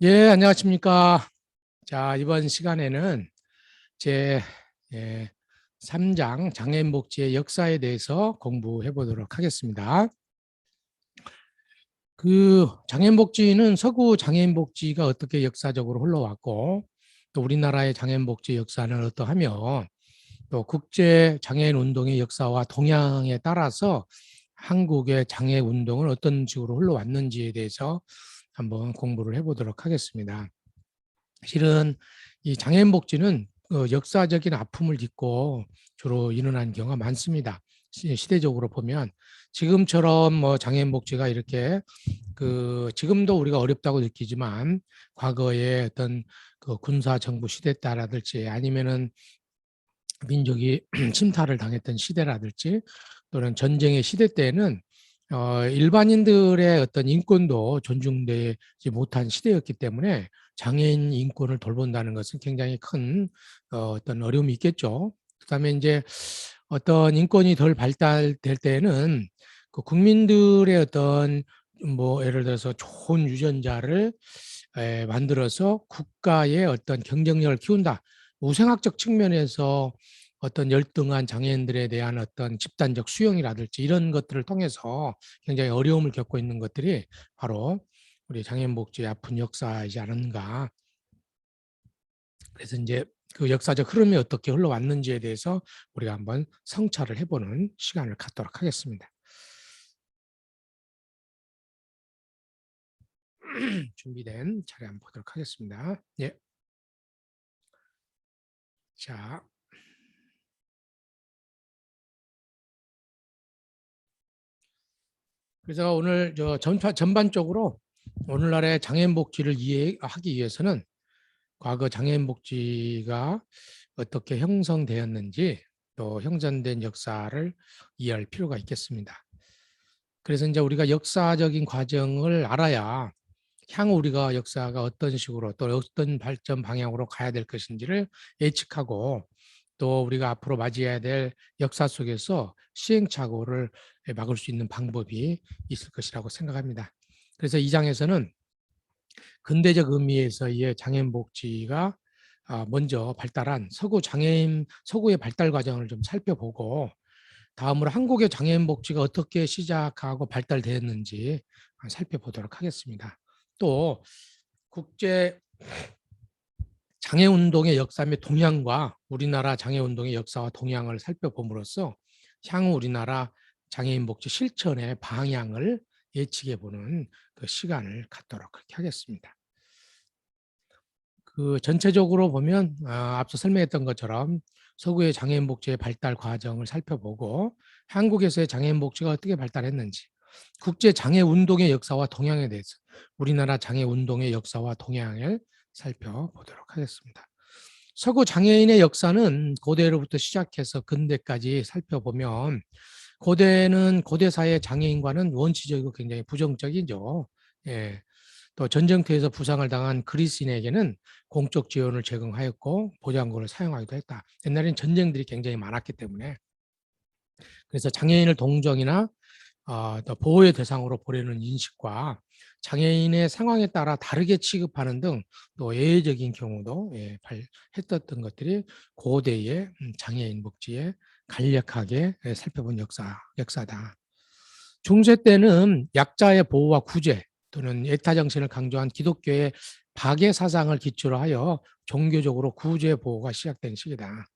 예, 안녕하십니까. 자, 이번 시간에는 제 3장 장애인 복지의 역사에 대해서 공부해 보도록 하겠습니다. 그 장애인 복지는 서구 장애인 복지가 어떻게 역사적으로 흘러왔고, 또 우리나라의 장애인 복지 역사는 어떠하며, 또 국제 장애인 운동의 역사와 동향에 따라서 한국의 장애 운동은 어떤 식으로 흘러왔는지에 대해서 한번 공부를 해 보도록 하겠습니다. 실은 이 장애인 복지는 역사적인 아픔을 딛고 주로 일어난 경우가 많습니다. 시대적으로 보면 지금처럼 뭐 장애인 복지가 이렇게 지금도 우리가 어렵다고 느끼지만 과거에 어떤 그 군사 정부 시대 때라든지 아니면은 민족이 침탈을 당했던 시대라든지 또는 전쟁의 시대 때에는 일반인들의 어떤 인권도 존중되지 못한 시대였기 때문에 장애인 인권을 돌본다는 것은 굉장히 큰 어떤 어려움이 있겠죠. 그다음에 이제 어떤 인권이 덜 발달될 때는 그 국민들의 어떤 뭐 예를 들어서 좋은 유전자를 만들어서 국가의 어떤 경쟁력을 키운다. 우생학적 측면에서 어떤 열등한 장애인들에 대한 어떤 집단적 수용이라든지 이런 것들을 통해서 굉장히 어려움을 겪고 있는 것들이 바로 우리 장애인 복지의 아픈 역사이지 않은가. 그래서 이제 그 역사적 흐름이 어떻게 흘러왔는지에 대해서 우리가 한번 성찰을 해보는 시간을 갖도록 하겠습니다. 준비된 차례 한번 보도록 하겠습니다. 예. 자, 그래서 오늘 전반적으로 오늘날의 장애인 복지를 이해하기 위해서는 과거 장애인 복지가 어떻게 형성되었는지 또 형성된 역사를 이해할 필요가 있겠습니다. 그래서 이제 우리가 역사적인 과정을 알아야 향후 우리가 역사가 어떤 식으로 또 어떤 발전 방향으로 가야 될 것인지를 예측하고 또 우리가 앞으로 맞이해야 될 역사 속에서 시행착오를 막을 수 있는 방법이 있을 것이라고 생각합니다. 그래서 이 장에서는 근대적 의미에서의 장애인 복지가 먼저 발달한 서구의 발달 과정을 좀 살펴보고 다음으로 한국의 장애인 복지가 어떻게 시작하고 발달되었는지 살펴보도록 하겠습니다. 또 국제 장애운동의 역사 및 동향과 우리나라 장애운동의 역사와 동향을 살펴봄으로써 향후 우리나라 장애인 복지 실천의 방향을 예측해보는 그 시간을 갖도록 그렇게 하겠습니다. 그 전체적으로 보면 앞서 설명했던 것처럼 서구의 장애인 복지의 발달 과정을 살펴보고 한국에서의 장애인 복지가 어떻게 발달했는지 국제 장애 운동의 역사와 동향에 대해서 우리나라 장애 운동의 역사와 동향을 살펴보도록 하겠습니다. 서구 장애인의 역사는 고대로부터 시작해서 근대까지 살펴보면 고대는 고대 사회 장애인과는 원칙적이고 굉장히 부정적이죠. 예. 또 전쟁터에서 부상을 당한 그리스인에게는 공적 지원을 제공하였고 보장군을 사용하기도 했다. 옛날에는 전쟁들이 굉장히 많았기 때문에 그래서 장애인을 동정이나 또 보호의 대상으로 보려는 인식과 장애인의 상황에 따라 다르게 취급하는 등 또 예외적인 경우도 했었던 것들이 고대의 장애인 복지에 간략하게 살펴본 역사다. 중세 때는 약자의 보호와 구제 또는 애타 정신을 강조한 기독교의 박애 사상을 기초로 하여 종교적으로 구제 보호가 시작된 시기다.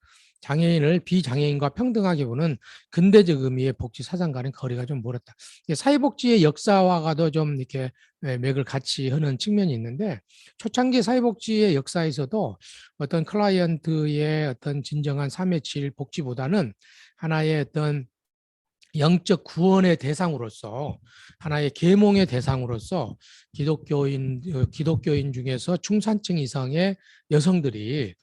장애인을 비장애인과 평등하게 보는 근대적 의미의 복지 사상과는 거리가 좀 멀었다. 사회복지의 역사와가도 좀 이렇게 맥을 같이 하는 측면이 있는데 초창기 사회복지의 역사에서도 어떤 클라이언트의 어떤 진정한 3의 질 복지보다는 하나의 어떤 영적 구원의 대상으로서 하나의 계몽의 대상으로서 기독교인 중에서 중산층 이상의 여성들이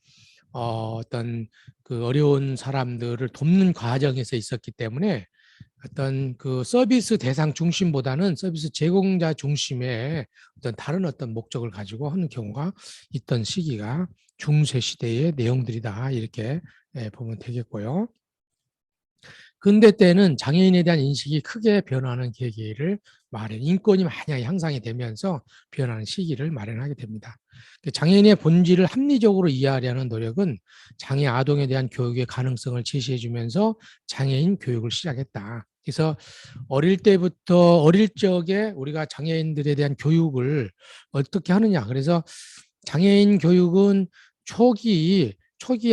어떤 그 어려운 사람들을 돕는 과정에서 있었기 때문에 어떤 그 서비스 대상 중심보다는 서비스 제공자 중심의 어떤 다른 어떤 목적을 가지고 하는 경우가 있던 시기가 중세 시대의 내용들이다 이렇게 보면 되겠고요. 근대 때는 장애인에 대한 인식이 크게 변화하는 계기를 인권이 많이 향상이 되면서 변하는 시기를 마련하게 됩니다. 장애인의 본질을 합리적으로 이해하려는 노력은 장애 아동에 대한 교육의 가능성을 제시해주면서 장애인 교육을 시작했다. 그래서 어릴 적에 우리가 장애인들에 대한 교육을 어떻게 하느냐. 그래서 장애인 교육은 초기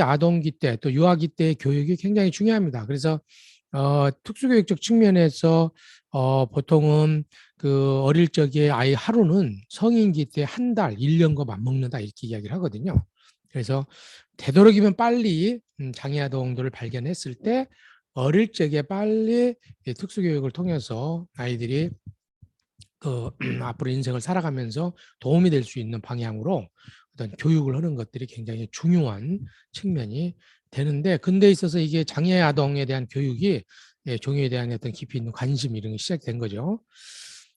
아동기 때 또 유아기 때의 교육이 굉장히 중요합니다. 그래서 특수교육적 측면에서 보통은 그 어릴 적에 아이 하루는 성인기 때 한 달, 1년과 맞먹는다 이렇게 이야기를 하거든요. 그래서 되도록이면 빨리 장애 아동들을 발견했을 때 어릴 적에 빨리 특수교육을 통해서 아이들이 그 앞으로 인생을 살아가면서 도움이 될 수 있는 방향으로 어떤 교육을 하는 것들이 굉장히 중요한 측면이 되는데, 근데 있어서 이게 장애 아동에 대한 교육이 종교에 대한 어떤 깊이 있는 관심 이런 게 시작된 거죠.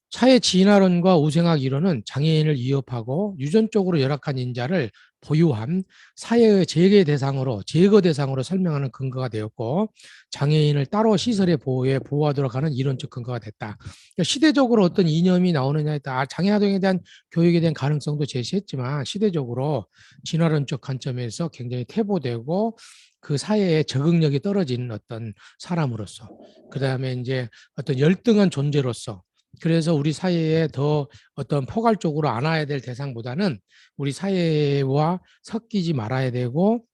차의 진화론과 우생학 이론은 장애인을 위협하고 유전적으로 열악한 인자를 보유한 사회의 제거 대상으로 설명하는 근거가 되었고, 장애인을 따로 시설의 보호하도록 하는 이론적 근거가 됐다. 그러니까 시대적으로 어떤 이념이 나오느냐에 따라 장애 아동에 대한 교육에 대한 가능성도 제시했지만, 시대적으로 진화론적 관점에서 굉장히 퇴보되고 그 사회에 적응력이 떨어진 어떤 사람으로서, 그 다음에 이제 어떤 열등한 존재로서, 그래서 우리 사회에 더 어떤 포괄적으로 안아야 될 대상보다는 우리 사회와 섞이지 말아야 되고,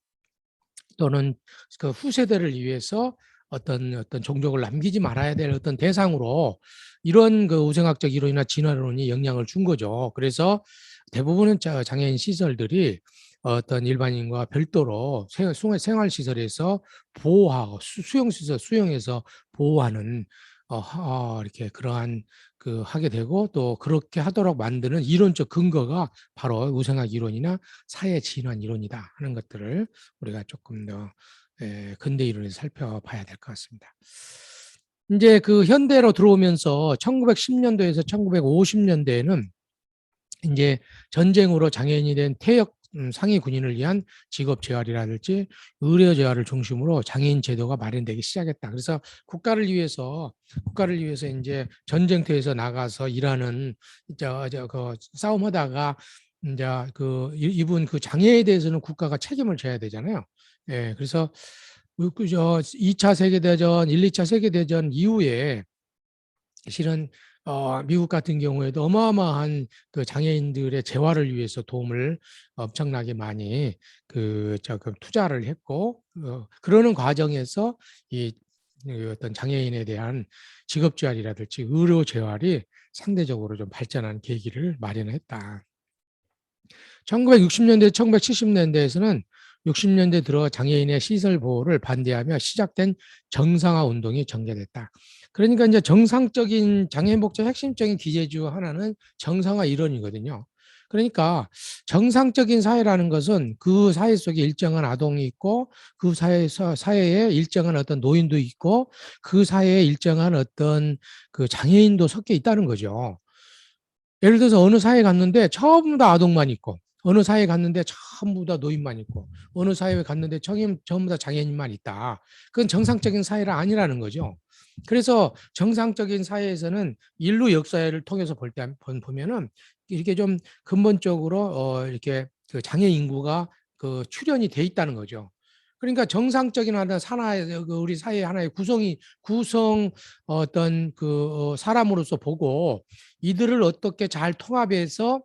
또는 그 후세대를 위해서 어떤 종족을 남기지 말아야 될 어떤 대상으로 이런 그 우생학적 이론이나 진화론이 영향을 준 거죠. 그래서 대부분은 장애인 시설들이 어떤 일반인과 별도로 생활시설에서 보호하고 수용시설 수용해서 보호하는 이렇게 그러한 그 하게 되고, 또 그렇게 하도록 만드는 이론적 근거가 바로 우생학 이론이나 사회 진화 이론이다 하는 것들을 우리가 조금 더 근대 이론에서 살펴봐야 될 것 같습니다. 이제 그 현대로 들어오면서 1910년도에서 1950년대에는 이제 전쟁으로 장애인이 된 퇴역 상위 군인을 위한 직업 재활이라든지 의료 재활을 중심으로 장애인 제도가 마련되기 시작했다. 그래서 국가를 위해서 이제 전쟁터에서 나가서 일하는 그 싸움하다가 이제 이분 그 장애에 대해서는 국가가 책임을 져야 되잖아요. 예, 그래서 2차 세계대전, 1, 2차 세계대전 이후에 실은 미국 같은 경우에도 어마어마한 그 장애인들의 재활을 위해서 도움을 엄청나게 많이 그 투자를 했고, 그러는 과정에서 이 어떤 장애인에 대한 직업 재활이라든지 의료 재활이 상대적으로 좀 발전한 계기를 마련했다. 1960년대, 1970년대에서는 60년대 들어 장애인의 시설 보호를 반대하며 시작된 정상화 운동이 전개됐다. 그러니까 이제 정상적인 장애인 복지 핵심적인 기제 중 하나는 정상화 이론이거든요. 그러니까 정상적인 사회라는 것은 그 사회 속에 일정한 아동이 있고, 그 사회에 일정한 어떤 노인도 있고, 그 사회에 일정한 어떤 그 장애인도 섞여 있다는 거죠. 예를 들어서 어느 사회에 갔는데 전부 다 아동만 있고, 어느 사회에 갔는데 전부 다 노인만 있고, 어느 사회에 갔는데 전부 다 장애인만 있다. 그건 정상적인 사회가 아니라는 거죠. 그래서 정상적인 사회에서는 인류 역사를 통해서 보면은 이렇게 좀 근본적으로 이렇게 그 장애 인구가 그 출현이 돼 있다는 거죠. 그러니까 정상적인 하나 우리 사회 하나의 구성 어떤 그 사람으로서 보고, 이들을 어떻게 잘 통합해서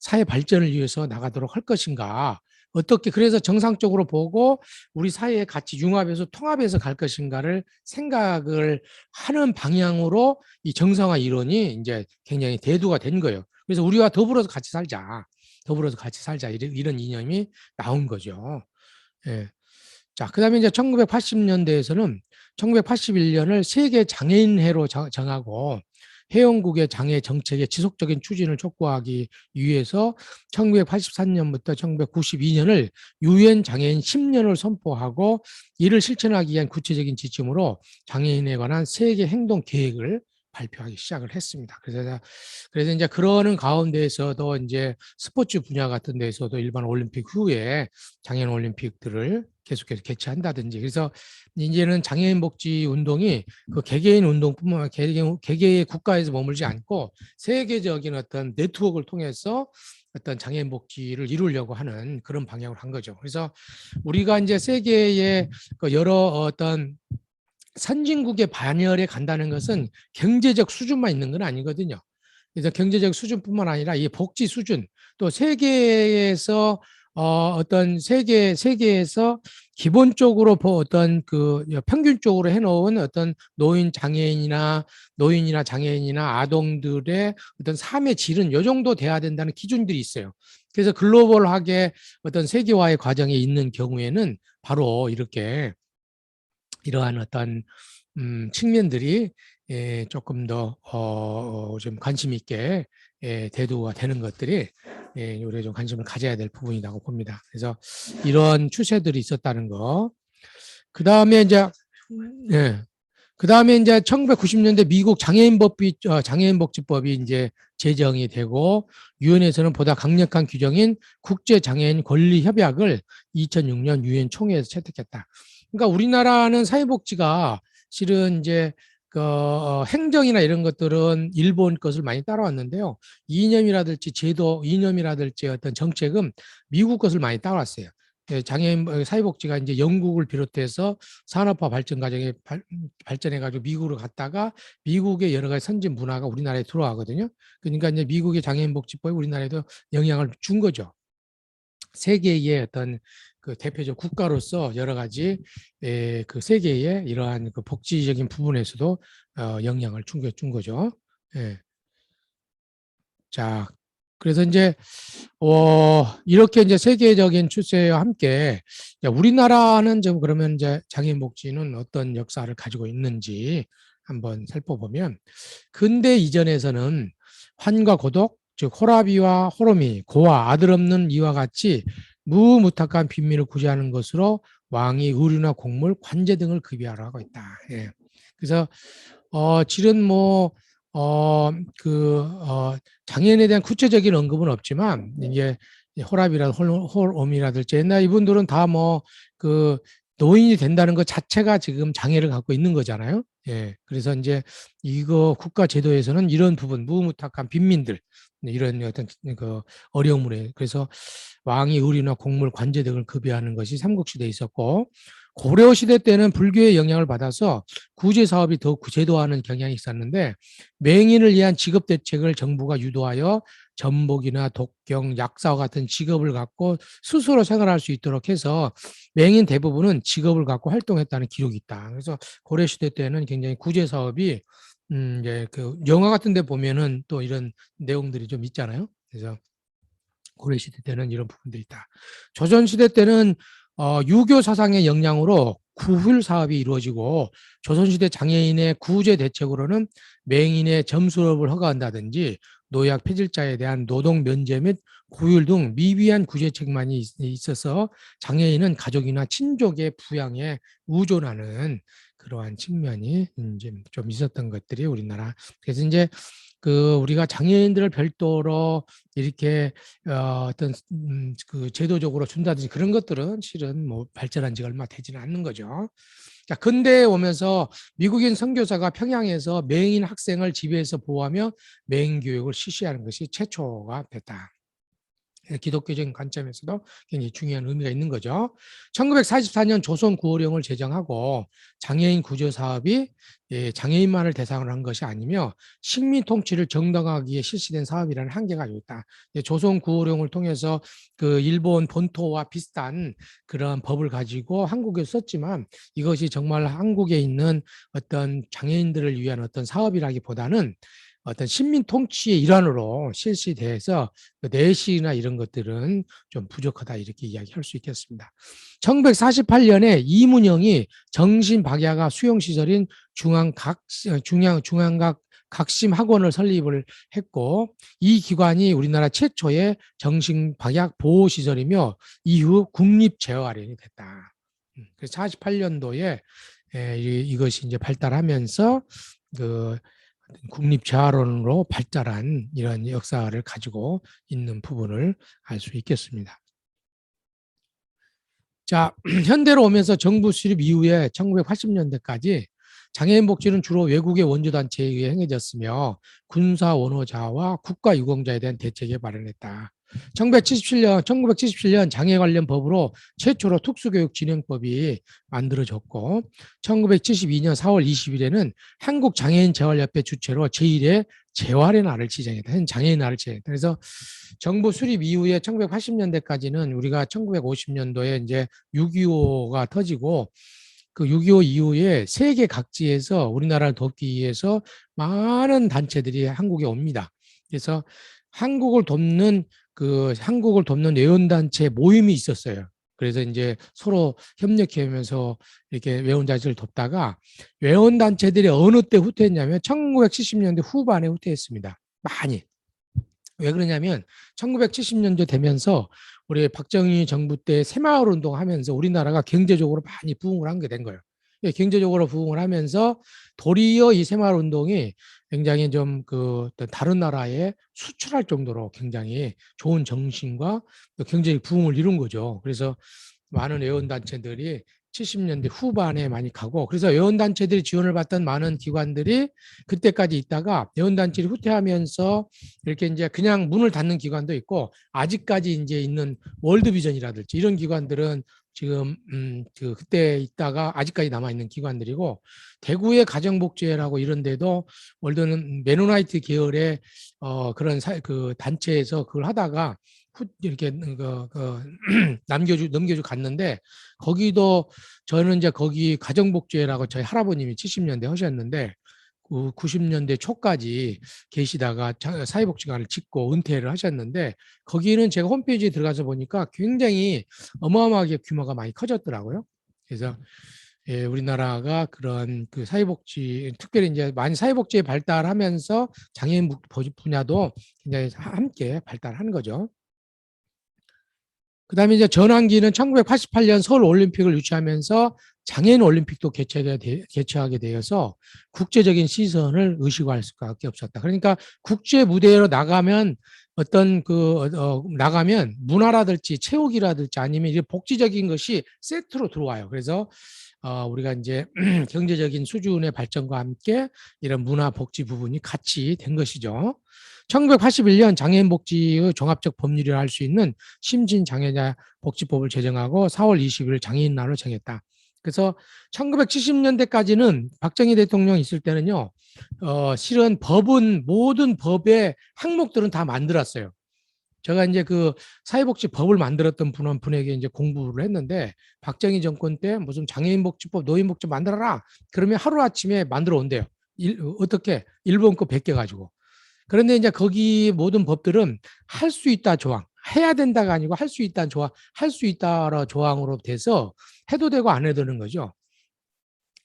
사회 발전을 위해서 나가도록 할 것인가, 어떻게 그래서 정상적으로 보고 우리 사회에 같이 융합해서 통합해서 갈 것인가를 생각을 하는 방향으로 이 정상화 이론이 이제 굉장히 대두가 된 거예요. 그래서 우리와 더불어서 같이 살자 이런 이념이 나온 거죠. 예. 자, 그다음에 이제 1980년대에서는 1981년을 세계 장애인 해로 정하고, 회원국의 장애 정책의 지속적인 추진을 촉구하기 위해서 1983년부터 1992년을 유엔 장애인 10년을 선포하고, 이를 실천하기 위한 구체적인 지침으로 장애인에 관한 세계 행동 계획을 발표하기 시작을 했습니다. 그래서 이제 그러는 가운데에서도 이제 스포츠 분야 같은 데에서도 일반 올림픽 후에 장애인 올림픽들을 계속해서 개최한다든지, 그래서 이제는 장애인 복지 운동이 그 개개인 운동뿐만 아니라 개개의 국가에서 머물지 않고 세계적인 어떤 네트워크를 통해서 어떤 장애인 복지를 이루려고 하는 그런 방향을 한 거죠. 그래서 우리가 이제 세계의 그 여러 어떤 선진국의 반열에 간다는 것은 경제적 수준만 있는 건 아니거든요. 그래서 경제적 수준뿐만 아니라 이 복지 수준, 또 세계에서 어떤 세계에서 기본적으로 어떤 그 평균적으로 해놓은 어떤 노인이나 장애인이나 아동들의 어떤 삶의 질은 이 정도 돼야 된다는 기준들이 있어요. 그래서 글로벌하게 어떤 세계화의 과정에 있는 경우에는 바로 이렇게 이러한 어떤 측면들이 조금 더 좀 관심 있게 대두가 되는 것들이 우리가 좀 관심을 가져야 될 부분이라고 봅니다. 그래서 이런 추세들이 있었다는 거. 그 다음에 이제 예. 그 다음에 이제 1990년대 미국 장애인복지법이 이제 제정이 되고 유엔에서는 보다 강력한 규정인 국제장애인 권리협약을 2006년 유엔 총회에서 채택했다. 그러니까 우리나라는 사회복지가 실은 이제 그 행정이나 이런 것들은 일본 것을 많이 따라왔는데요. 이념이라든지 어떤 정책은 미국 것을 많이 따라왔어요. 장애인 사회복지가 이제 영국을 비롯해서 산업화 발전 과정에 발전해가지고 미국으로 갔다가 미국의 여러 가지 선진 문화가 우리나라에 들어와거든요. 그러니까 이제 미국의 장애인복지법이 우리나라에도 영향을 준 거죠. 세계의 어떤 그 대표적 국가로서 여러 가지 그 세계의 이러한 그 복지적인 부분에서도 영향을 준 거죠. 예. 자, 그래서 이제 이렇게 이제 세계적인 추세와 함께 우리나라는 좀 그러면 이제 장애인 복지는 어떤 역사를 가지고 있는지 한번 살펴보면, 근대 이전에서는 환과 고독, 즉 호라비와 호로미, 고아, 아들 없는 이와 같이 무무탁한 빈민을 구제하는 것으로 왕이 의류나 곡물, 관제 등을 급여하라고 하고 있다. 예. 그래서 실은 장애인에 대한 구체적인 언급은 없지만 이게 홀옴이라든지 옛날 이분들은 다 그 노인이 된다는 것 자체가 지금 장애를 갖고 있는 거잖아요. 예. 그래서 이제 이거 국가 제도에서는 이런 부분 무무탁한 빈민들 이런 어떤 그 어려움을 그래서 왕이 의류나 곡물 관제 등을 급여하는 것이 삼국시대에 있었고, 고려시대 때는 불교의 영향을 받아서 구제 사업이 더 구제도하는 경향이 있었는데 맹인을 위한 직업 대책을 정부가 유도하여 전복이나 독경, 약사와 같은 직업을 갖고 스스로 생활할 수 있도록 해서 맹인 대부분은 직업을 갖고 활동했다는 기록이 있다. 그래서 고려시대 때는 굉장히 구제 사업이 이제 그 영화 같은 데 보면은 또 이런 내용들이 좀 있잖아요. 그래서 고려시대 때는 이런 부분들이 있다. 조선시대 때는 유교 사상의 영향으로 구휼 사업이 이루어지고 조선시대 장애인의 구제 대책으로는 맹인의 점수업을 허가한다든지 노약 폐질자에 대한 노동 면제 및 구휼 등 미비한 구제책만이 있어서 장애인은 가족이나 친족의 부양에 의존하는 그러한 측면이 이제 좀 있었던 것들이 우리나라. 그래서 이제 그 우리가 장애인들을 별도로 이렇게 어떤 그 제도적으로 준다든지 그런 것들은 실은 발전한 지가 얼마 되지는 않는 거죠. 자, 근대에 오면서 미국인 선교사가 평양에서 맹인 학생을 집에서 보호하며 맹인 교육을 실시하는 것이 최초가 됐다. 기독교적인 관점에서도 굉장히 중요한 의미가 있는 거죠. 1944년 조선 구호령을 제정하고 장애인 구조 사업이 장애인만을 대상으로 한 것이 아니며 식민 통치를 정당화하기 위해 실시된 사업이라는 한계가 있다. 조선 구호령을 통해서 그 일본 본토와 비슷한 그런 법을 가지고 한국에 썼지만 이것이 정말 한국에 있는 어떤 장애인들을 위한 어떤 사업이라기보다는 어떤 식민 통치의 일환으로 실시돼서 내실이나 이런 것들은 좀 부족하다 이렇게 이야기할 수 있겠습니다. 1948년에 이문영이 정신박야가 수용시설인 중앙각 각심학원을 설립을 했고 이 기관이 우리나라 최초의 정신박약 보호시설이며 이후 국립제어아련이 됐다. 그래서 48년도에 이것이 이제 발달하면서 그 국립재활원으로 발달한 이런 역사를 가지고 있는 부분을 알 수 있겠습니다. 자, 현대로 오면서 정부 수립 이후에 1980년대까지 장애인 복지는 주로 외국의 원조단체에 의해 행해졌으며 군사 원호자와 국가유공자에 대한 대책에 마련했다. 1977년 장애 관련 법으로 최초로 특수교육 진행법이 만들어졌고 1972년 4월 20일에는 한국장애인재활협회 주최로 제1회 재활의 날을 지정했다. 장애인 날을 지정했다. 그래서 정부 수립 이후에 1980년대까지는 우리가 1950년도에 이제 6.25가 터지고 그 6.25 이후에 세계 각지에서 우리나라를 돕기 위해서 많은 단체들이 한국에 옵니다. 그래서 한국을 돕는 외원단체 모임이 있었어요. 그래서 이제 서로 협력하면서 이렇게 외원단체를 돕다가 외원단체들이 어느 때 후퇴했냐면 1970년대 후반에 후퇴했습니다. 많이. 왜 그러냐면 1970년대 되면서 우리 박정희 정부 때 새마을 운동하면서 우리나라가 경제적으로 많이 부흥을 한 게 된 거예요. 경제적으로 부흥을 하면서 도리어 이 새마을 운동이 굉장히 좀 그 다른 나라에 수출할 정도로 굉장히 좋은 정신과 경제적 부흥을 이룬 거죠. 그래서 많은 회원단체들이 70년대 후반에 많이 가고 그래서 회원단체들이 지원을 받던 많은 기관들이 그때까지 있다가 회원단체를 후퇴하면서 이렇게 이제 그냥 문을 닫는 기관도 있고 아직까지 이제 있는 월드비전이라든지 이런 기관들은 지금 그때 있다가 아직까지 남아 있는 기관들이고 대구의 가정복지회라고 이런 데도 월드는 메노나이트 계열의 그런 그 단체에서 그걸 하다가 이렇게 넘겨주 갔는데 거기도 저는 이제 거기 가정복지회라고 저희 할아버님이 70년대 하셨는데 90년대 초까지 계시다가 사회복지관을 짓고 은퇴를 하셨는데 거기는 제가 홈페이지에 들어가서 보니까 굉장히 어마어마하게 규모가 많이 커졌더라고요. 그래서 예, 우리나라가 그런 그 사회복지 특별히 이제 많이 사회복지에 발달하면서 장애인 분야도 굉장히 함께 발달한 거죠. 그다음에 이제 전환기는 1988년 서울 올림픽을 유치하면서 장애인 올림픽도 개최하게 되어서 국제적인 시선을 의식할 수밖에 없었다. 그러니까 국제 무대로 나가면 나가면 문화라든지 체육이라든지 아니면 이제 복지적인 것이 세트로 들어와요. 그래서 우리가 이제 경제적인 수준의 발전과 함께 이런 문화 복지 부분이 같이 된 것이죠. 1981년 장애인 복지의 종합적 법률을 할 수 있는 심진장애자 복지법을 제정하고 4월 20일 장애인 날로 정했다. 그래서 1970년대까지는 박정희 대통령 있을 때는요, 실은 모든 법의 항목들은 다 만들었어요. 제가 이제 그 사회복지법을 만들었던 분에게 이제 공부를 했는데 박정희 정권 때 무슨 장애인복지법, 노인복지법 만들어라. 그러면 하루아침에 만들어 온대요. 어떻게? 일본 거 100개 가지고. 그런데 이제 거기 모든 법들은 할 수 있다 조항, 해야 된다가 아니고 할 수 있다는 조항, 할 수 있다라 조항으로 돼서 해도 되고 안 해도 되는 거죠.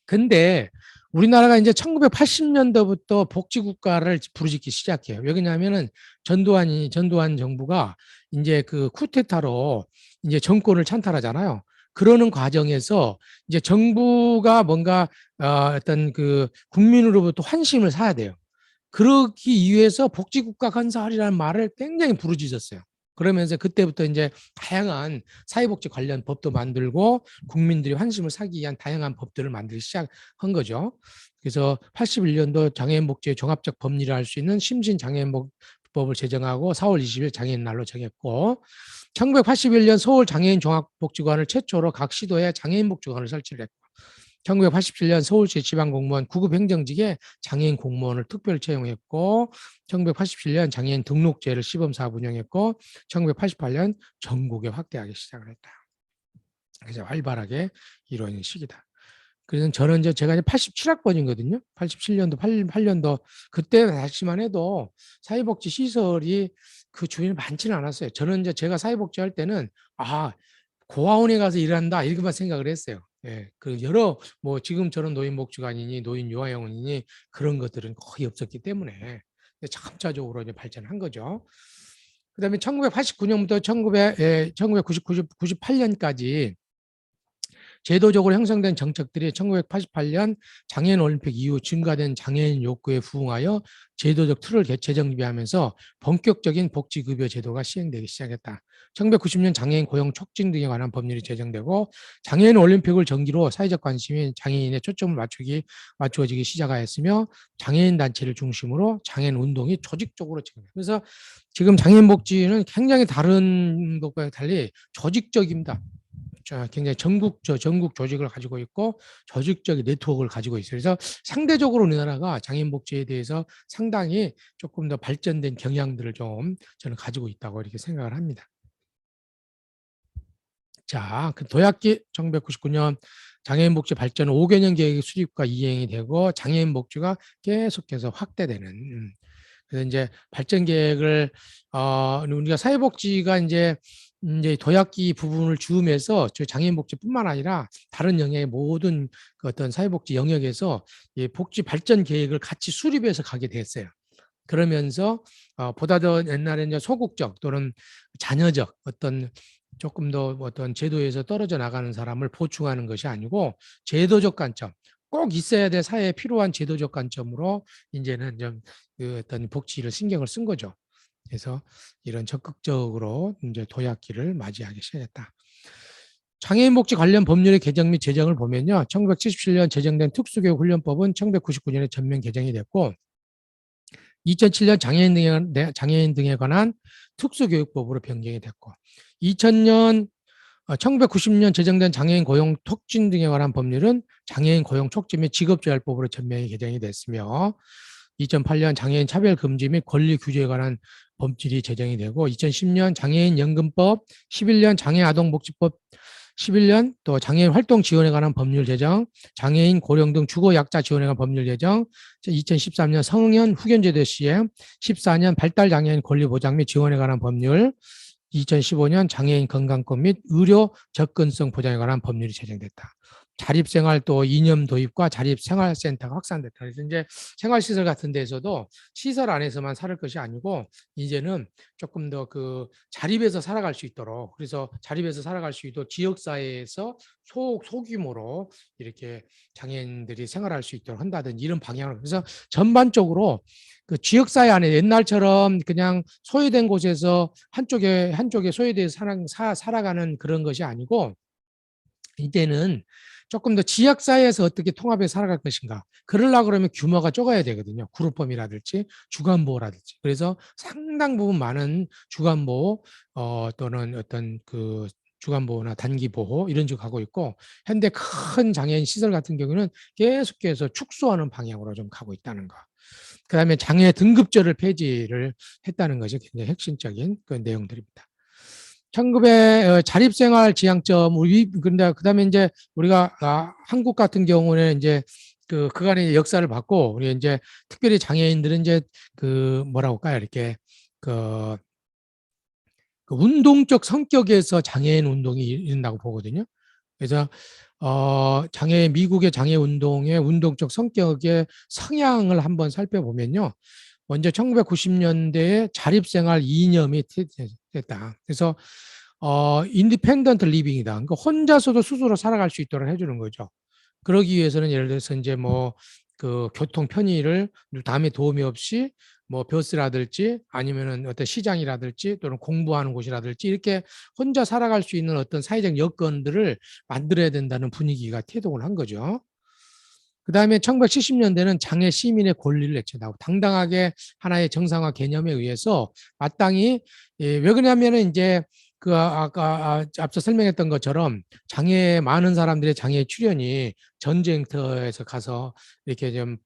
근데 우리나라가 이제 1980년도부터 복지국가를 부르짖기 시작해요. 왜 그러냐면은 전두환 정부가 이제 그 쿠데타로 이제 정권을 찬탈하잖아요. 그러는 과정에서 이제 정부가 뭔가 어떤 그 국민으로부터 환심을 사야 돼요. 그러기 위해서 복지국가 건설이라는 말을 굉장히 부르짖었어요. 그러면서 그때부터 이제 다양한 사회복지 관련 법도 만들고 국민들이 환심을 사기 위한 다양한 법들을 만들기 시작한 거죠. 그래서 81년도 장애인복지의 종합적 법리를 할 수 있는 심신장애인법을 제정하고 4월 20일 장애인 날로 정했고 1981년 서울 장애인 종합복지관을 최초로 각 시도에 장애인복지관을 설치를 했고 1987년 서울시 지방공무원 구급 행정직에 장애인 공무원을 특별 채용했고 1987년 장애인 등록제를 시범사업 운영했고 1988년 전국에 확대하기 시작을 했다. 그래서 활발하게 이루어진 시기다. 그래서 저는 이제 제가 이제 87학번이거든요. 87년도, 88년도 그때 당시만 해도 사회복지 시설이 그 주위에 많지는 않았어요. 저는 이제 제가 사회복지 할 때는 고아원에 가서 일한다 이렇게만 생각을 했어요. 예, 그 여러 뭐 지금처럼 노인복지관이니 노인요양원이니 그런 것들은 거의 없었기 때문에 점차적으로 이제 발전한 거죠. 그다음에 1989년부터 1998년까지 제도적으로 형성된 정책들이 1988년 장애인 올림픽 이후 증가된 장애인 욕구에 부응하여 제도적 틀을 재정비하면서 본격적인 복지급여 제도가 시행되기 시작했다. 1990년 장애인 고용 촉진 등에 관한 법률이 제정되고 장애인 올림픽을 전기로 사회적 관심이 장애인의 초점을 맞추어지기 시작하였으며 장애인 단체를 중심으로 장애인 운동이 조직적으로 진행됩니다. 그래서 지금 장애인 복지는 굉장히 다른 것과 달리 조직적입니다. 굉장히 전국 조직을 가지고 있고 조직적인 네트워크를 가지고 있어요. 그래서 상대적으로 우리나라가 장애인 복지에 대해서 상당히 조금 더 발전된 경향들을 좀 저는 가지고 있다고 이렇게 생각을 합니다. 자, 그 도약기 1999년 장애인 복지 발전 5개년 계획의 수립과 이행이 되고 장애인 복지가 계속해서 확대되는 그래서 이제 발전 계획을 우리가 사회복지가 이제 도약기 부분을 주음해서 저 장애인 복지뿐만 아니라 다른 영역의 모든 그 어떤 사회복지 영역에서 이 복지 발전 계획을 같이 수립해서 가게 됐어요. 그러면서 보다 더 옛날에 이제 소극적 또는 자녀적 어떤 조금 더 어떤 제도에서 떨어져 나가는 사람을 보충하는 것이 아니고 제도적 관점, 꼭 있어야 될 사회에 필요한 제도적 관점으로 이제는 좀 그 어떤 복지를 신경을 쓴 거죠. 그래서 이런 적극적으로 이제 도약기를 맞이하기 시작했다. 장애인 복지 관련 법률의 개정 및 제정을 보면요. 1977년 제정된 특수교육훈련법은 1999년에 전면 개정이 됐고 2007년 장애인 등에 관한 특수교육법으로 변경이 됐고 2000년 1990년 제정된 장애인 고용 촉진 등에 관한 법률은 장애인 고용 촉진 및 직업재활법으로 전면이 개정이 됐으며 2008년 장애인 차별 금지 및 권리 규제에 관한 법률이 제정이 되고 2010년 장애인 연금법, 11년 장애 아동복지법, 11년 또 장애인 활동 지원에 관한 법률 제정, 장애인 고령 등 주거 약자 지원에 관한 법률 제정, 2013년 성년 후견제도 시행, 14년 발달 장애인 권리 보장 및 지원에 관한 법률, 2015년 장애인 건강권 및 의료 접근성 보장에 관한 법률이 제정됐다. 자립생활 또 이념 도입과 자립생활센터가 확산됐다. 그래서 이제 생활시설 같은 데서도 시설 안에서만 살 것이 아니고 이제는 조금 더 그 자립해서 살아갈 수 있도록 그래서 자립해서 살아갈 수 있도록 지역사회에서 소규모로 이렇게 장애인들이 생활할 수 있도록 한다든지 이런 방향으로 그래서 전반적으로 그 지역사회 안에 옛날처럼 그냥 소외된 곳에서 한쪽에 소외돼서 살아가는 그런 것이 아니고 이제는 조금 더 지역사회에서 어떻게 통합해서 살아갈 것인가. 그러려고 그러면 규모가 적어야 되거든요. 그룹홈이라든지 주간보호라든지. 그래서 상당 부분 많은 주간보호 또는 어떤 그 주간보호나 단기보호 이런 식으로 가고 있고 현대 큰 장애인 시설 같은 경우는 계속해서 축소하는 방향으로 좀 가고 있다는 거. 그다음에 장애 등급제를 폐지를 했다는 것이 굉장히 핵심적인 그 내용들입니다. 1900 자립생활 지향점 우리 근데 그다음에 이제 우리가 한국 같은 경우는 이제 그 그간의 역사를 봤고 우리 이제 특별히 장애인들은 이제 그 뭐라고 할까요 이렇게 그, 그 운동적 성격에서 장애인 운동이 일어난다고 보거든요. 그래서 미국의 장애 운동의 운동적 성격의 성향을 한번 살펴보면요. 먼저 1990년대에 자립생활 이념이 됐다. 그래서 인디펜던트 리빙이다. 그러니까 혼자서도 스스로 살아갈 수 있도록 해주는 거죠. 그러기 위해서는 예를 들어서 이제 뭐 그 교통 편의를 남의 도움이 없이 뭐 버스라든지 아니면은 어떤 시장이라든지 또는 공부하는 곳이라든지 이렇게 혼자 살아갈 수 있는 어떤 사회적 여건들을 만들어야 된다는 분위기가 태동을 한 거죠. 그 다음에 1970년대는 장애 시민의 권리를 내쳐나고 당당하게 하나의 정상화 개념에 의해서 마땅히 왜 그러냐면은 이제 그 아까 앞서 설명했던 것처럼 장애 많은 사람들의 장애 출현이 전쟁터에서 가서 이렇게 좀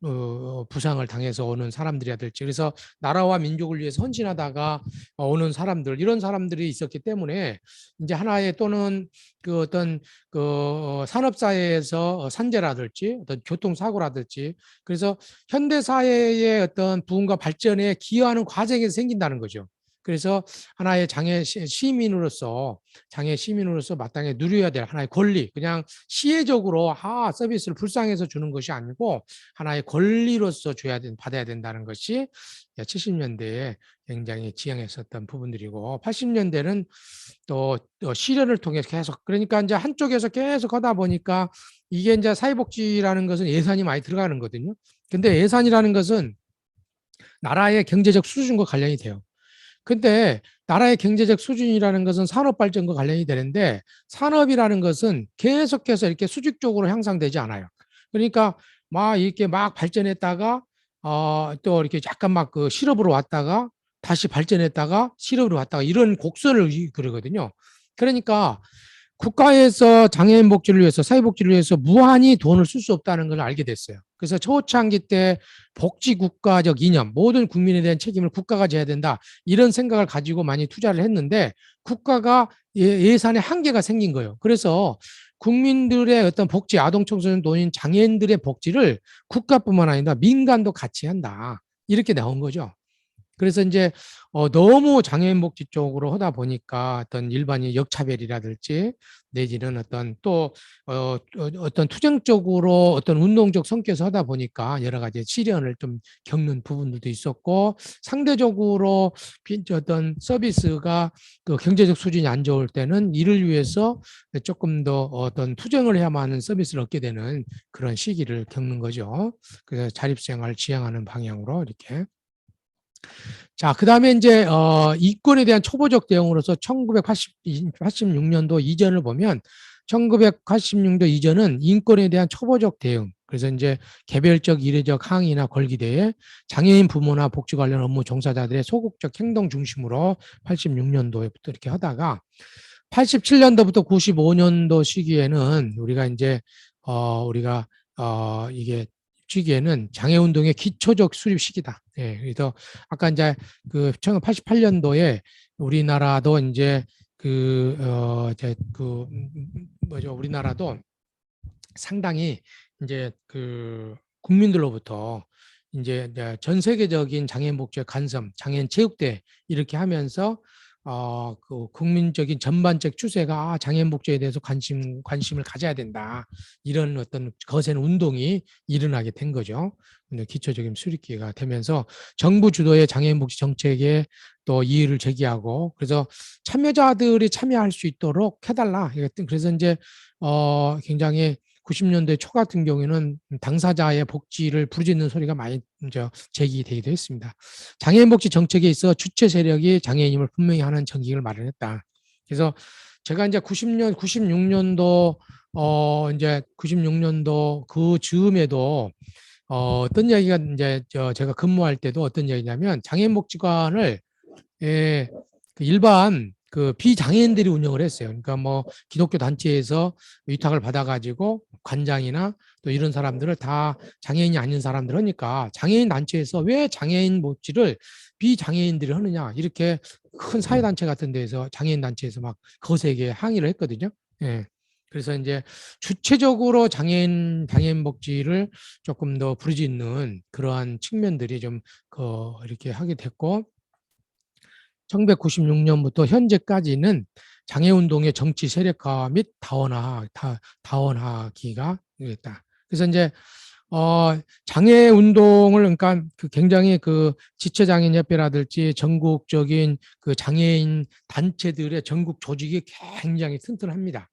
부상을 당해서 오는 사람들이라든지 그래서 나라와 민족을 위해서 헌신하다가 오는 사람들 이런 사람들이 있었기 때문에 이제 하나의 또는 그 어떤 그 산업사회에서 산재라든지 어떤 교통사고라든지 그래서 현대 사회의 어떤 부흥과 발전에 기여하는 과정에서 생긴다는 거죠. 그래서 하나의 장애 시민으로서 마땅히 누려야 될 하나의 권리, 그냥 시혜적으로 서비스를 불쌍해서 주는 것이 아니고 하나의 권리로서 받아야 된다는 것이 70년대에 굉장히 지향했었던 부분들이고, 80년대는 또 실현을 통해 계속, 그러니까 이제 한쪽에서 계속 하다 보니까 이게 이제 사회복지라는 것은 예산이 많이 들어가는 거거든요. 근데 예산이라는 것은 나라의 경제적 수준과 관련이 돼요. 근데 나라의 경제적 수준이라는 것은 산업 발전과 관련이 되는데, 산업이라는 것은 계속해서 이렇게 수직적으로 향상되지 않아요. 그러니까 막 이렇게 막 발전했다가 또 이렇게 약간 막 그 실업으로 왔다가 다시 발전했다가 실업으로 왔다가 이런 곡선을 그러거든요. 그러니까 국가에서 장애인 복지를 위해서, 사회복지를 위해서 무한히 돈을 쓸 수 없다는 걸 알게 됐어요. 그래서 초창기 때 복지 국가적 이념, 모든 국민에 대한 책임을 국가가 져야 된다, 이런 생각을 가지고 많이 투자를 했는데, 국가가 예산에 한계가 생긴 거예요. 그래서 국민들의 어떤 복지, 아동, 청소년, 노인, 장애인들의 복지를 국가뿐만 아니라 민간도 같이 한다, 이렇게 나온 거죠. 그래서 이제 너무 장애인 복지 쪽으로 하다 보니까 어떤 일반인 역차별이라든지 내지는 어떤 또 어떤 투쟁적으로 어떤 운동적 성격에서 하다 보니까 여러 가지 시련을 좀 겪는 부분들도 있었고, 상대적으로 어떤 서비스가 그 경제적 수준이 안 좋을 때는 이를 위해서 조금 더 어떤 투쟁을 해야만 하는 서비스를 얻게 되는 그런 시기를 겪는 거죠. 그래서 자립생활을 지향하는 방향으로 이렇게. 자, 그 다음에 이제, 이권에 대한 초보적 대응으로서 1986년도 이전을 보면, 1986년도 이전은 인권에 대한 초보적 대응, 그래서 이제 개별적 이례적 항의나 걸기대에 장애인 부모나 복지 관련 업무 종사자들의 소극적 행동 중심으로 86년도에부터 이렇게 하다가, 87년도부터 95년도 시기에는 우리가 이제, 우리가, 이게 시기에는 장애운동의 기초적 수립 시기다. 예, 그래서 아까 이제 그 1988년도에 우리나라도 이제 이제 뭐죠? 우리나라도 상당히 이제 그 국민들로부터 이제 전 세계적인 장애인 복지의 관심, 장애인 체육대 이렇게 하면서 그 국민적인 전반적 추세가 장애인 복지에 대해서 관심을 가져야 된다, 이런 어떤 거센 운동이 일어나게 된 거죠. 기초적인 수립기가 되면서 정부 주도의 장애인 복지 정책에 또 이의를 제기하고, 그래서 참여자들이 참여할 수 있도록 해달라. 그래서 이제 굉장히 90년대 초 같은 경우에는 당사자의 복지를 부르짖는 소리가 많이 이제 제기되기도 했습니다. 장애인 복지 정책에 있어 주체 세력이 장애인임을 분명히 하는 정책을 마련했다. 그래서 제가 이제 96년도 이제 96년도 그 즈음에도 어떤 이야기가 이제 제가 근무할 때도 어떤 이야기냐면, 장애인 복지관을 그 일반 그 비장애인들이 운영을 했어요. 그러니까 뭐 기독교 단체에서 위탁을 받아가지고 관장이나 또 이런 사람들을 다 장애인이 아닌 사람들 하니까, 장애인 단체에서 왜 장애인 복지를 비장애인들이 하느냐, 이렇게 큰 사회단체 같은 데서 장애인 단체에서 막 거세게 항의를 했거든요. 예. 그래서 이제 주체적으로 장애인 복지를 조금 더 부르짖는 그러한 측면들이 좀 이렇게 하게 됐고, 1996년부터 현재까지는 장애운동의 정치 세력화 및 다원화기가 있다. 그래서 이제 장애 운동을, 그러니까 그 굉장히 그 지체장애인협회라든지 전국적인 그 장애인 단체들의 전국 조직이 굉장히 튼튼합니다.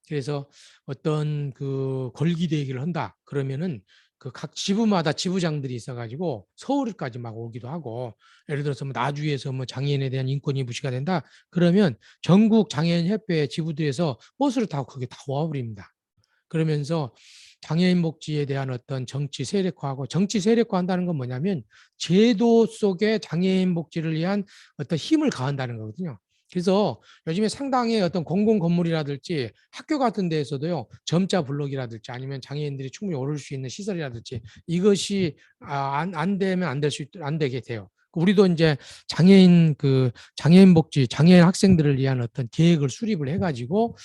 그래서 어떤 그 걸기대기를 한다 그러면은 그 각 지부마다 지부장들이 있어가지고 서울까지 막 오기도 하고, 예를 들어서 뭐 나주에서 뭐 장애인에 대한 인권이 무시가 된다 그러면 전국 장애인 협회 지부들에서 버스를 타고 거기 다 와버립니다. 그러면서 장애인 복지에 대한 어떤 정치 세력화하고, 정치 세력화한다는 건 뭐냐면 제도 속에 장애인 복지를 위한 어떤 힘을 가한다는 거거든요. 그래서 요즘에 상당히 어떤 공공 건물이라든지 학교 같은 데에서도요, 점자 블록이라든지 아니면 장애인들이 충분히 오를 수 있는 시설이라든지 이것이 안 되면 안 되게 돼요. 우리도 이제 장애인 복지, 장애인 학생들을 위한 어떤 계획을 수립을 해가지고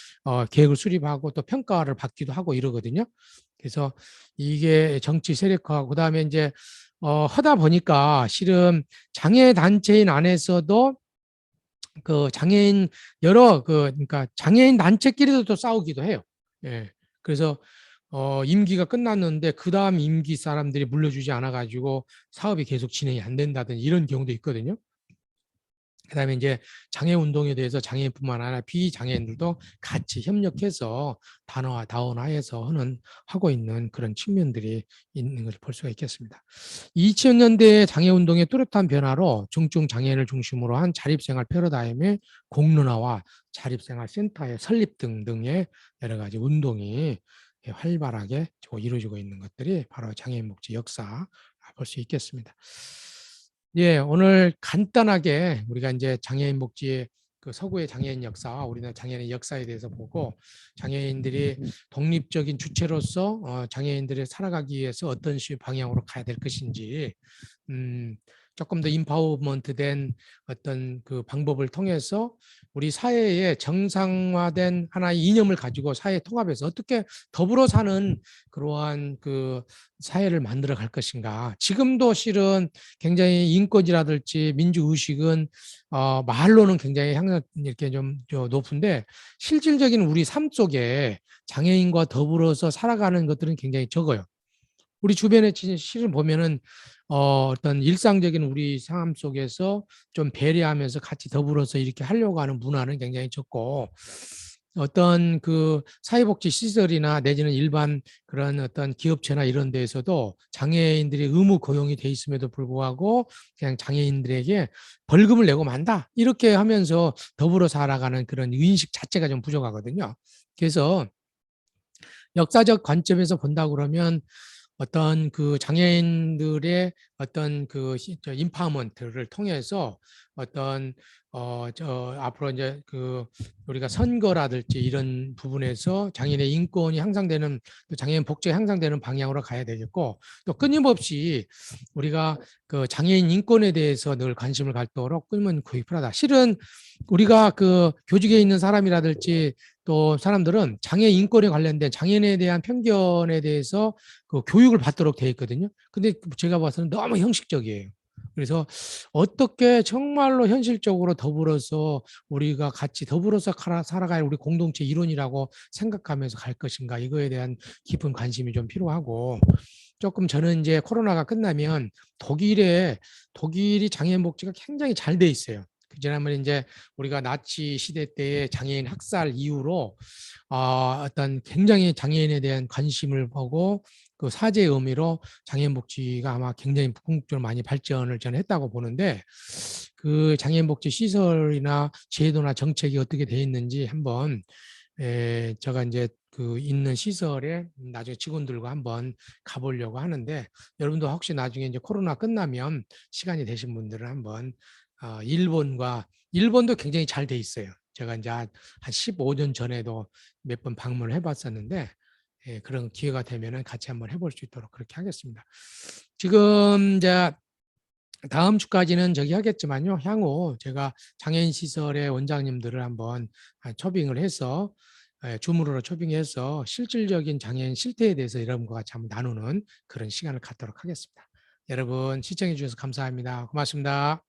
계획을 수립하고 또 평가를 받기도 하고 이러거든요. 그래서 이게 정치 세력화, 그다음에 이제 하다 보니까 실은 장애 단체인 안에서도 그 장애인 여러 그러니까 장애인 단체끼리도 또 싸우기도 해요. 예. 그래서 임기가 끝났는데 그다음 임기 사람들이 물려주지 않아 가지고 사업이 계속 진행이 안 된다든지 이런 경우도 있거든요. 그다음에 이제 장애 운동에 대해서 장애인뿐만 아니라 비장애인들도 같이 협력해서 단어화, 다원화해서 하고 있는 그런 측면들이 있는 것을 볼 수가 있겠습니다. 2000년대 장애 운동의 뚜렷한 변화로 중증 장애인을 중심으로 한 자립생활 패러다임의 공론화와 자립생활 센터의 설립 등등의 여러 가지 운동이 활발하게 이루어지고 있는 것들이 바로 장애인 복지 역사 볼 수 있겠습니다. 예, 오늘 간단하게 우리가 이제 장애인 복지의 그 서구의 장애인 역사와 우리나라 장애인의 역사에 대해서 보고 장애인들이 독립적인 주체로서 장애인들이 살아가기 위해서 어떤 식의 방향으로 가야 될 것인지 조금 더 인파워먼트된 어떤 그 방법을 통해서 우리 사회의 정상화된 하나의 이념을 가지고 사회 통합해서 어떻게 더불어 사는 그러한 그 사회를 만들어 갈 것인가. 지금도 실은 굉장히 인권이라든지 민주의식은 말로는 굉장히 항상 이렇게 좀 높은데 실질적인 우리 삶 속에 장애인과 더불어서 살아가는 것들은 굉장히 적어요. 우리 주변에 실은 보면은 어떤 일상적인 우리 삶 속에서 좀 배려하면서 같이 더불어서 이렇게 하려고 하는 문화는 굉장히 적고 어떤 그 사회복지 시설이나 내지는 일반 그런 어떤 기업체나 이런 데에서도 장애인들이 의무 고용이 돼 있음에도 불구하고 그냥 장애인들에게 벌금을 내고 만다 이렇게 하면서 더불어 살아가는 그런 인식 자체가 좀 부족하거든요. 그래서 역사적 관점에서 본다 그러면 어떤 그 장애인들의 어떤 그 인파먼트를 통해서 어떤 앞으로 이제 그 우리가 선거라든지 이런 부분에서 장애인의 인권이 향상되는 또 장애인 복지가 향상되는 방향으로 가야 되겠고 또 끊임없이 우리가 그 장애인 인권에 대해서 늘 관심을 갖도록 끊임없는 교육을 하다. 실은 우리가 그 교직에 있는 사람이라든지 또 사람들은 장애 인권에 관련된 장애인에 대한 편견에 대해서 그 교육을 받도록 되어 있거든요. 근데 제가 봐서는 너무 형식적이에요. 그래서 어떻게 정말로 현실적으로 더불어서 우리가 같이 더불어서 살아갈 우리 공동체 이론이라고 생각하면서 갈 것인가 이거에 대한 깊은 관심이 좀 필요하고 조금 저는 이제 코로나가 끝나면 독일이 장애인 복지가 굉장히 잘 돼 있어요. 지난번에 이제 우리가 나치 시대 때의 장애인 학살 이후로 어떤 굉장히 장애인에 대한 관심을 보고 그 사죄의 의미로 장애인 복지가 아마 굉장히 궁극적으로 많이 발전을 저는 했다고 보는데 그 장애인 복지 시설이나 제도나 정책이 어떻게 돼 있는지 한번 제가 이제 그 있는 시설에 나중에 직원들과 한번 가보려고 하는데 여러분도 혹시 나중에 이제 코로나 끝나면 시간이 되신 분들은 한번 일본도 굉장히 잘 돼 있어요. 제가 이제 한 15년 전에도 몇 번 방문을 해봤었는데 그런 기회가 되면은 같이 한번 해볼 수 있도록 그렇게 하겠습니다. 지금 이제 다음 주까지는 저기 하겠지만요. 향후 제가 장애인 시설의 원장님들을 한번 초빙을 해서 줌으로 초빙해서 실질적인 장애인 실태에 대해서 여러분과 같이 한번 나누는 그런 시간을 갖도록 하겠습니다. 여러분 시청해 주셔서 감사합니다. 고맙습니다.